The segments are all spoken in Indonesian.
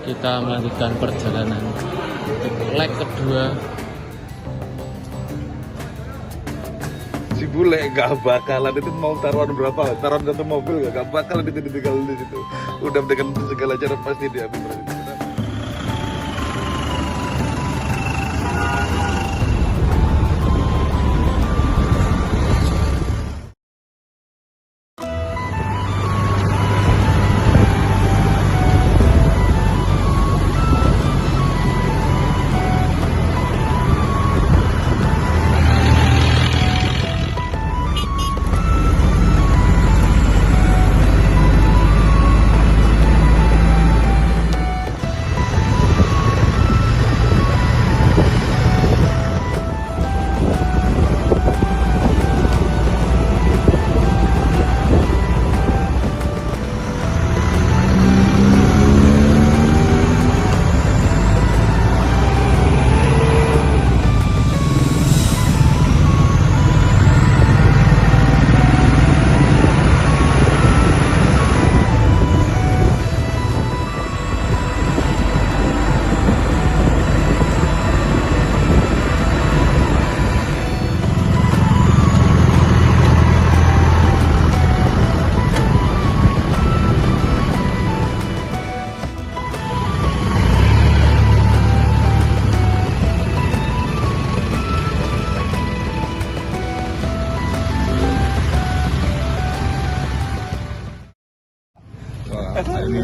kita melanjutkan perjalanan untuk leg kedua. Si bule gak bakalan itu mau taruhan berapa? Taruhan satu mobil gak bakalan itu ditinggal di situ. Udah dengan segala cara pasti dia ambil. Ini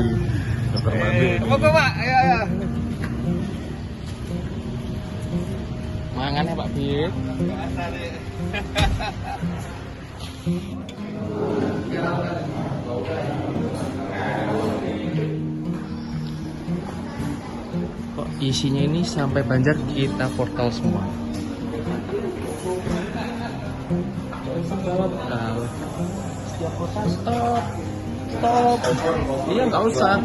dokter mandi. Apa Pak? Ya. Mangan ya Pak Bit. Kok isinya ini sampai Banjar kita portal semua. Tahu. Setiap kota stop. Iya nggak usah.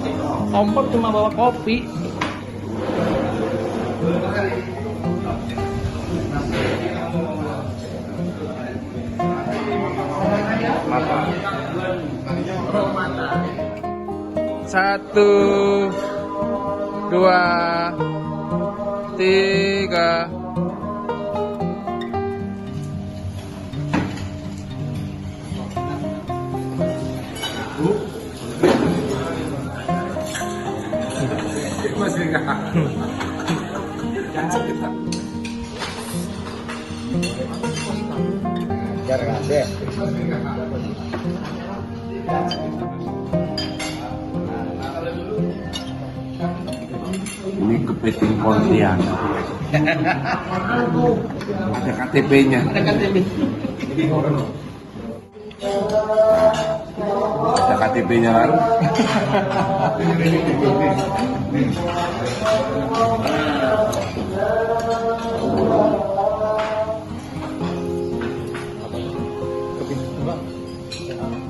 Kompor cuma bawa kopi. Satu, dua, tiga. Masih enggak. Jangan kita. Biar ada. Ini kepiting Pontianak. Ada KTP-nya. Ada KTP-nya kan?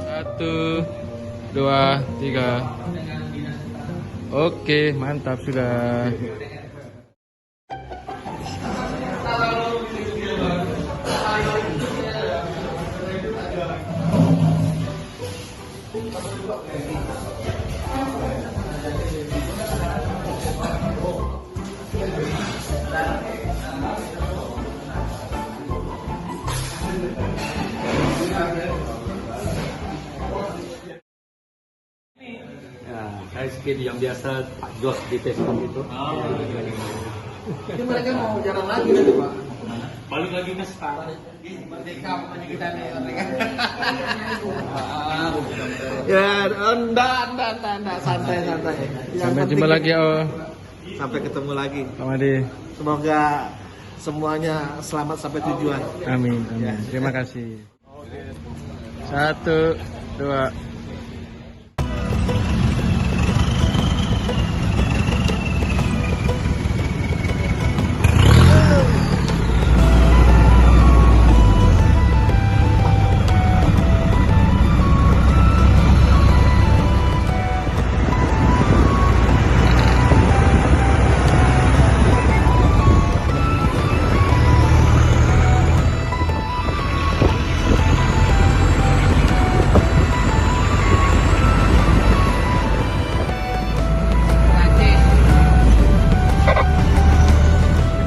Satu, dua, tiga. Oke, mantap sudah. High speed yang biasa Pak Jos di Facebook itu. Ini mereka mau jarang lagi nanti Pak. Balik lagi ke sekarang. Merdeka pokoknya kita nih merdeka. Ya, enggak, santai. Sampai jumpa lagi oh. Sampai ketemu lagi. Pak Madi. Semoga semuanya selamat sampai tujuan. Amin. Terima kasih. Satu, dua.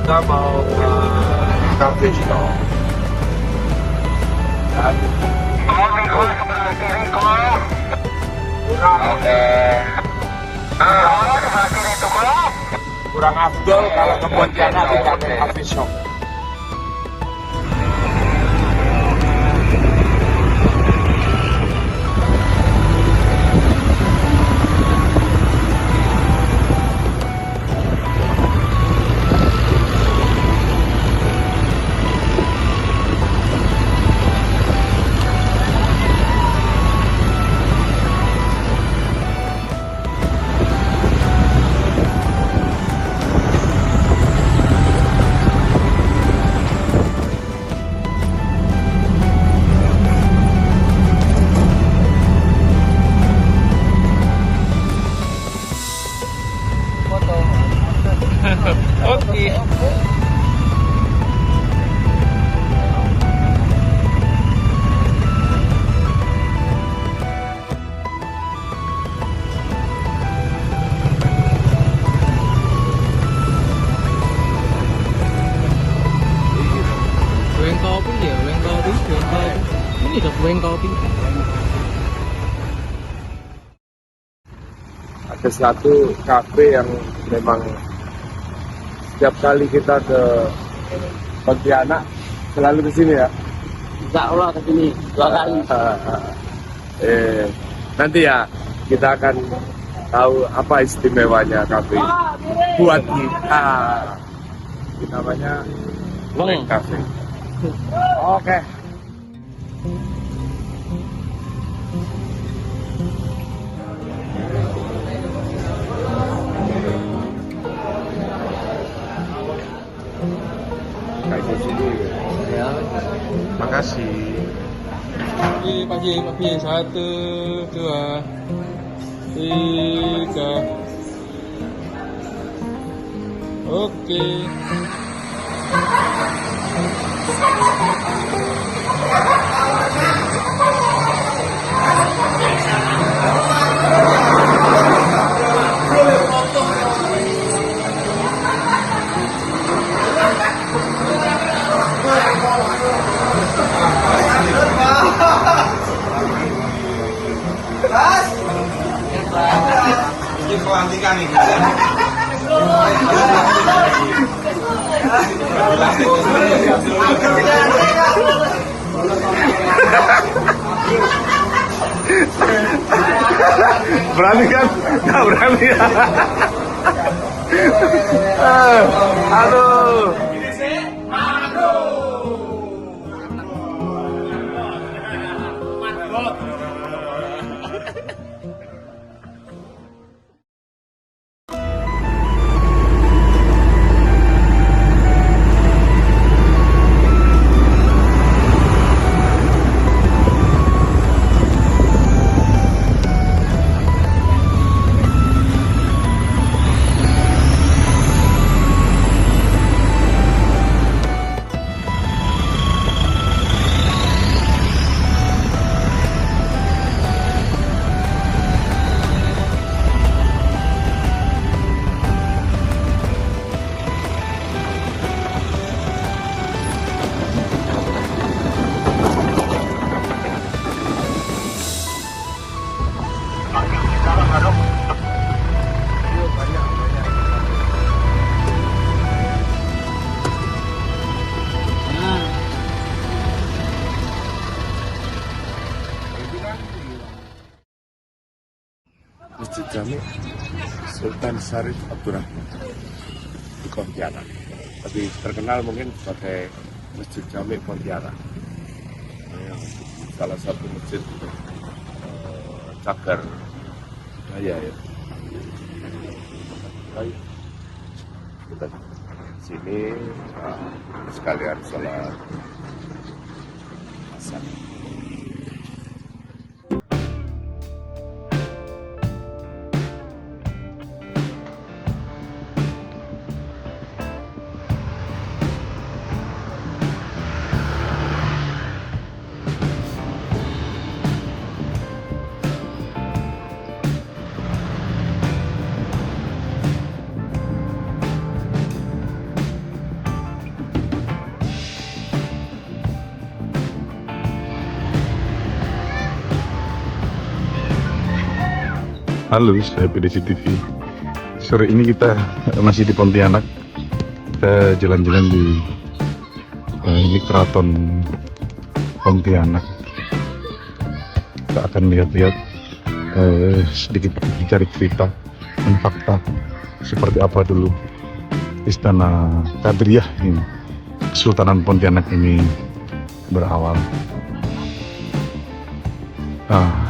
kita mau ke cafe store. Dan kurang afdol kalau ke Pontianak tidak ke cafe shop. Oke. Weng kopi ya, weng kopi, weng kopi. Ini dok weng kopi. Ada satu kafe yang memang setiap kali kita ke Pontianak selalu ke sini ya. Insya Allah ke sini 2 kali. Nanti ya kita akan tahu apa istimewanya kafe buat kita. Ini namanya Weng Cafe. Oke. Kayak sini. Ya. Makasih. Pagi, 1, 2, 3. Oke. Berani kan? Nggak berani ya. Aduh. Masjid Jami Sultan Syarif Abdurrahman di Pontianak, lebih terkenal mungkin sebagai Masjid Jami Pontianak. Ini salah satu masjid cagar budaya ya. Baik, kita sini sekalian sholat asar. Halo, saya PDC TV. Sore ini kita masih di Pontianak. Kita jalan-jalan di ini Keraton Pontianak. Kita akan lihat-lihat sedikit cari cerita dan fakta seperti apa dulu Istana Kadriah ini, Kesultanan Pontianak ini berawal.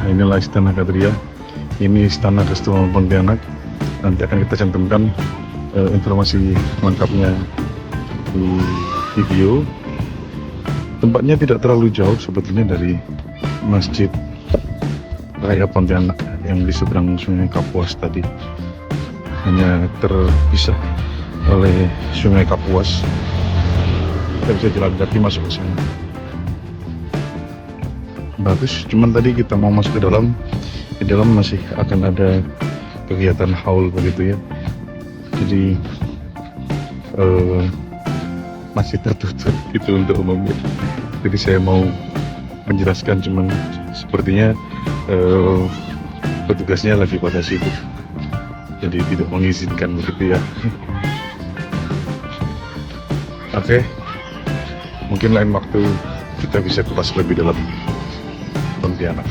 Inilah Istana Kadriah. Ini Istana Kesultanan Pontianak. Nanti akan kita cantumkan informasi lengkapnya di video. Tempatnya tidak terlalu jauh sebetulnya dari Masjid Raya Pontianak yang di seberang Sungai Kapuas tadi. Hanya terpisah oleh Sungai Kapuas. Kita bisa jalan kaki masuk ke sana. Bagus, cuman tadi kita mau masuk ke dalam. Di dalam masih akan ada kegiatan haul begitu ya. Jadi masih tertutup gitu untuk umumnya. Jadi saya mau menjelaskan, cuman sepertinya petugasnya lagi pada sibuk. Jadi tidak mengizinkan begitu ya. Oke. Mungkin lain waktu kita bisa kupas lebih dalam Pontianak.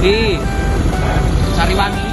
Di Sariwangi.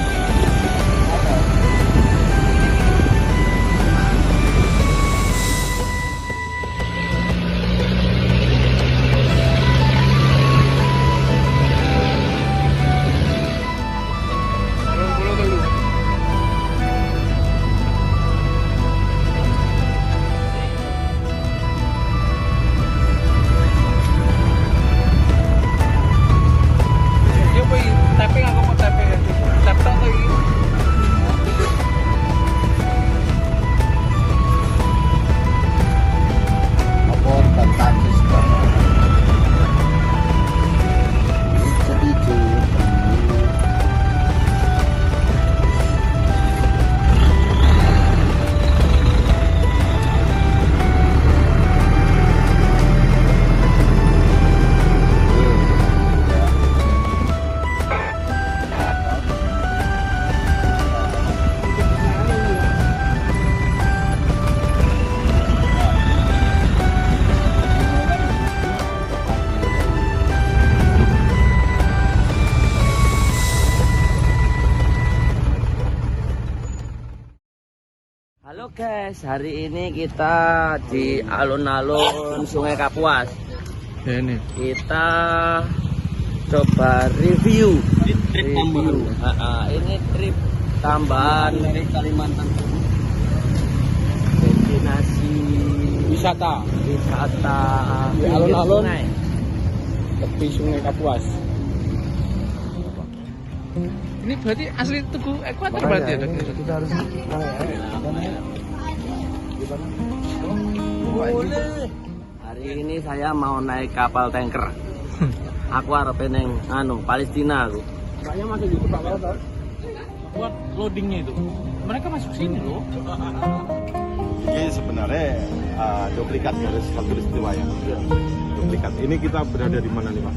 Halo guys, hari ini kita di alun-alun Sungai Kapuas. Ini. Kita coba review. Ini trip tambahan dari Kalimantan. Destinasi Wisata di alun-alun sungai. tepi Sungai Kapuas. Ini berarti asli Tugu Ekuator berarti ya? Kita harus Hari ini saya mau naik kapal tanker. Aku harap neng Palestina aku. Kayaknya masih gitu Pak kalau buat loadingnya itu. Mereka masuk sini loh. Ini sebenarnya duplikat garis khatulistiwa ya. Duplikat. Ini kita berada di mana nih Pak?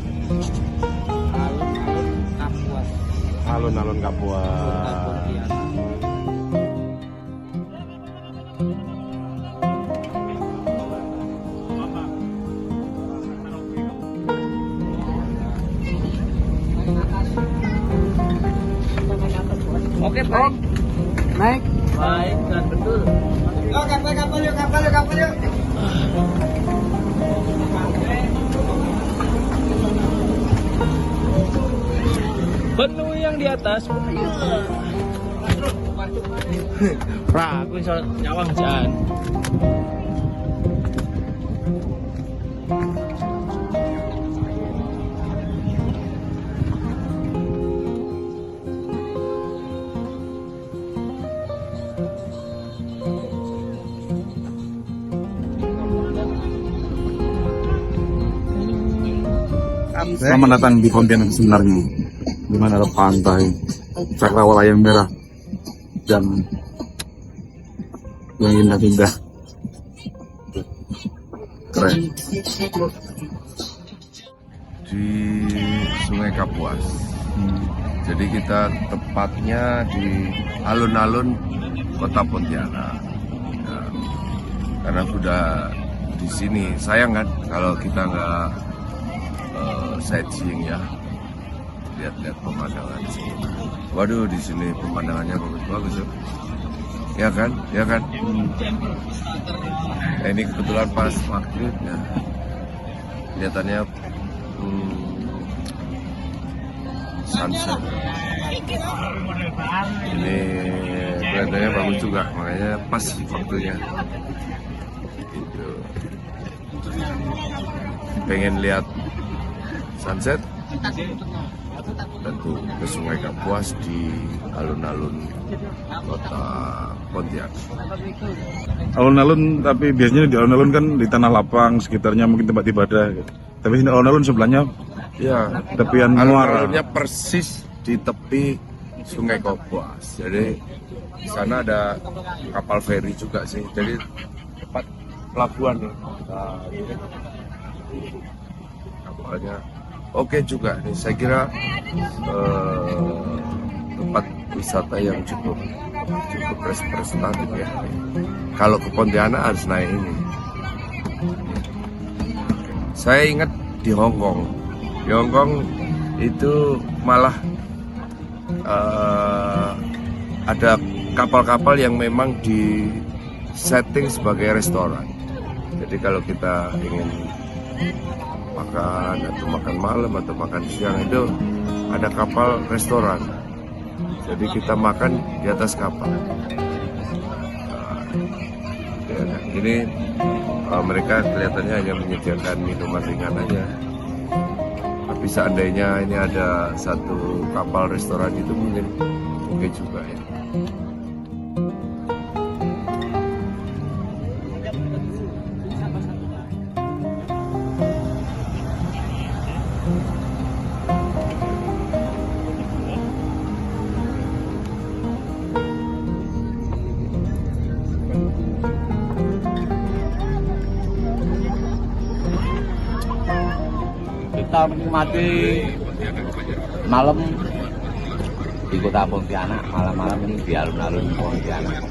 Alun-alun Kapuas. Alun-alun Kapuas. Oke, baik. Naik. Baik, dan betul. Kapal yuk. Penuh yang di atas. Pra, aku iso nyawang jan. Selamat datang di Pontianak sebenarnya, di mana ada pantai, cakrawala yang merah, dan yang indah-indah. Keren. Di Sungai Kapuas. Jadi kita tepatnya di alun-alun Kota Pontianak. Ya, karena sudah di sini, sayang kan kalau kita nggak sightseeing ya, lihat-lihat pemandangan di sini. Waduh, di sini pemandangannya bagus-bagus ya. Ya kan, ya kan. Ini kebetulan pas maghrib ya. Kelihatannya sunset. Ini kelihatannya bagus juga, makanya pas waktunya. Gitu. Pengen lihat sunset, tentu ke Sungai Kapuas di alun-alun Kota Pontianak. Alun-alun, tapi biasanya di alun-alun kan di tanah lapang, sekitarnya mungkin tempat ibadah. Tapi ini alun-alun sebelahnya Ya, tepian muara. alun-alunnya persis di tepi Sungai Kapuas. Jadi di sana ada kapal feri juga sih. Jadi tempat pelabuhan nih. Nah, ini kapalnya oke juga nih. Saya kira tempat wisata yang cukup representatif ya. Kalau ke Pontianak harus naik ini. Saya ingat di Hong Kong. Di Hong Kong itu malah ada kapal-kapal yang memang di setting sebagai restoran. Jadi kalau kita ingin makan atau makan malam atau makan siang itu ada kapal restoran. Jadi kita makan di atas kapal. Ya, ini mereka kelihatannya hanya menyediakan minuman ringan aja. Tapi seandainya ini ada satu kapal restoran itu mungkin oke juga ya. Kita menikmati malam di Kota Pontianak. Malam-malam ini di alun-alun Pontianak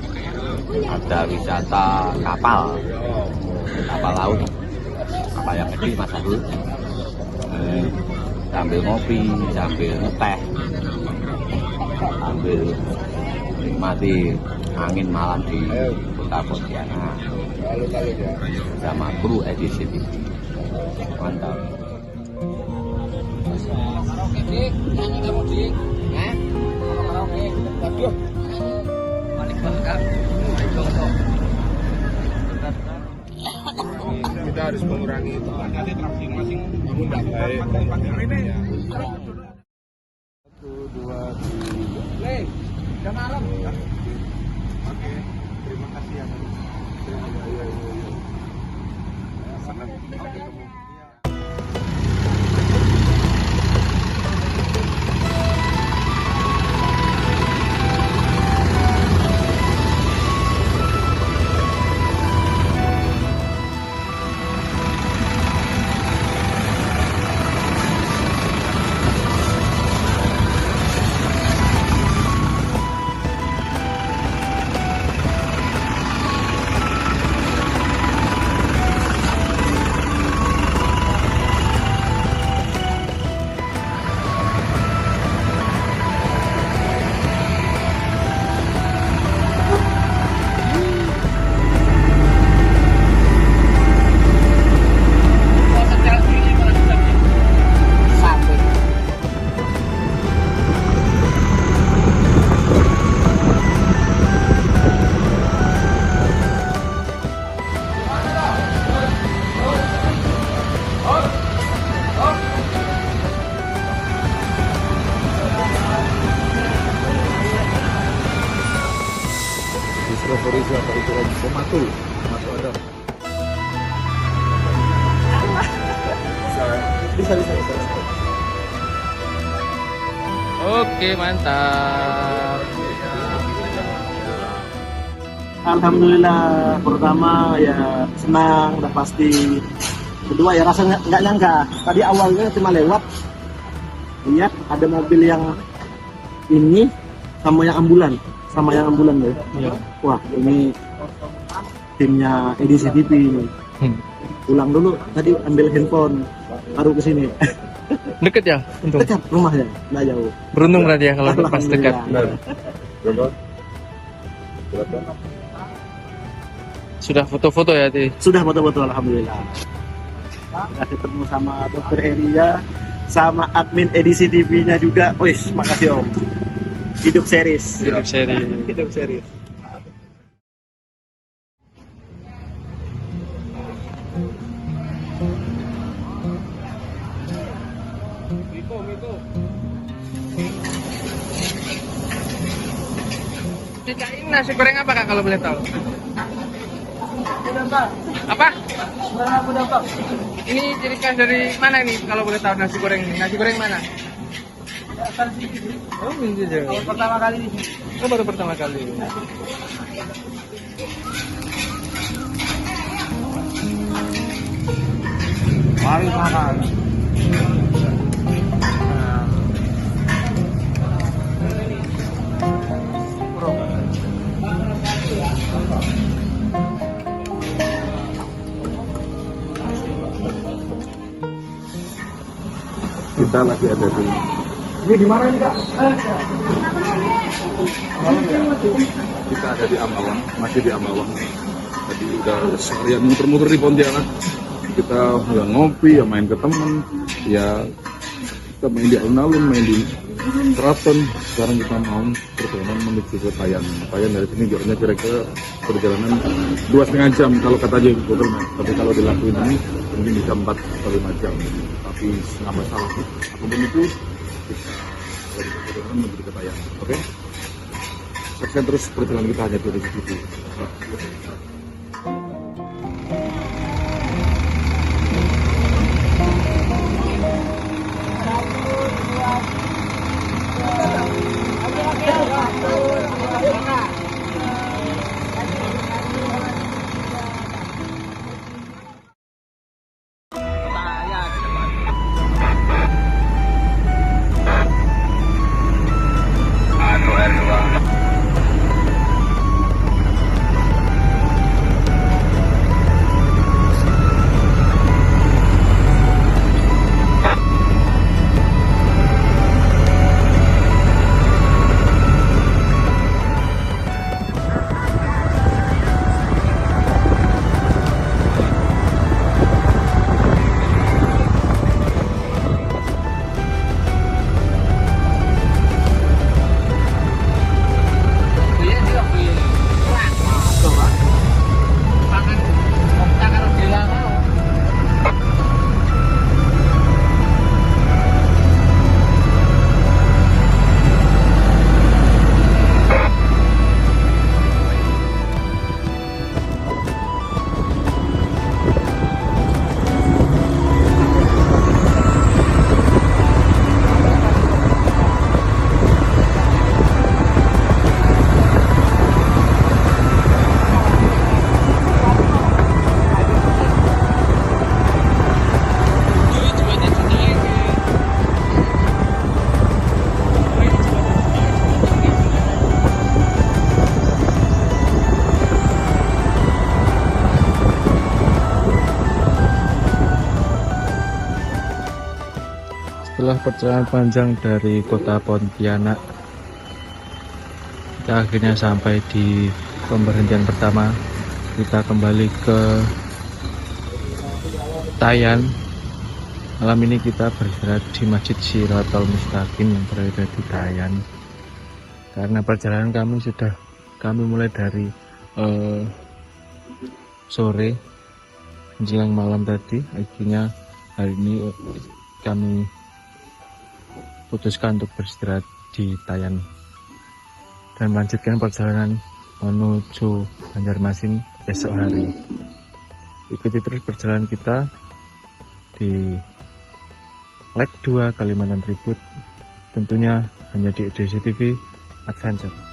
ada wisata kapal laut, kapal yang gede Mas Abdul. Sambil ngopi, sambil ngeteh, sambil nikmati angin malam di Kota Pontianak sama kru edisi TV. Mantap. Kita harus mengurangi itu. Nanti masing-masing tidak baik. Satu, dua, tiga. Udah malam. Oke, terima kasih ya. Senang bisa ketemu. Satu. Masuk ada. Bisa. Oke, mantap. Alhamdulillah, pertama ya senang, udah pasti. Kedua ya rasanya nggak nyangka. Tadi awalnya cuma lewat, lihat ada mobil yang ini sama yang ambulan deh. Iya. Wah ini timnya edisi TV ini. Pulang dulu, tadi ambil handphone, baru kesini. Deket ya, untung. Dekat rumahnya, nggak jauh. Beruntung berarti ya kalau pas dekat. Alhamdulillah. Sudah foto-foto ya, Ti? Sudah foto-foto, alhamdulillah. Sudah ketemu sama Dokter Eria, sama admin edisi TV-nya juga. Wih, makasih Om. Hidup series. Hidup seri. Hidup series. Ini nasi goreng apa Kak kalau boleh tahu? Apa? Ini ciri khas dari mana nih kalau boleh tahu nasi goreng ini? Nasi goreng mana? Oh, ini aja. Pertama kali ini. Oh, baru pertama kali. Mari makan. Kita lagi ada di Ini di mana nih Kak? Kita ada di Ambawang, masih di Ambawang. Tadi udah seharian muter-muter di Pontianak. Kita ya ngopi, ya main ke temen, ya kita main di alun-alun, main di keraton. Sekarang kita mau perjalanan menuju ke Tayan. Tayan dari sini jaraknya kira-kira perjalanan 2,5 jam kalau kata aja Google Maps. Tapi kalau dilakuin ini mungkin bisa 4 atau 5 jam. Tapi nggak masalah. Apapun itu kita dari perjalanan menuju ke Tayan. Oke? Saksikan terus perjalanan kita hanya di situ. Setelah perjalanan panjang dari kota Pontianak, kita akhirnya sampai di pemberhentian pertama. Kita kembali ke Tayan. Malam ini kita beristirahat di Masjid Shiratal Mustaqim yang berada di Tayan. Karena perjalanan kami mulai dari sore menjelang malam tadi. Akhirnya hari ini kami putuskan untuk beristirahat di Tayan dan melanjutkan perjalanan menuju Banjarmasin esok hari. Ikuti terus perjalanan kita di leg 2 Kalimantan Tribut, tentunya hanya di EDC TV Adventure.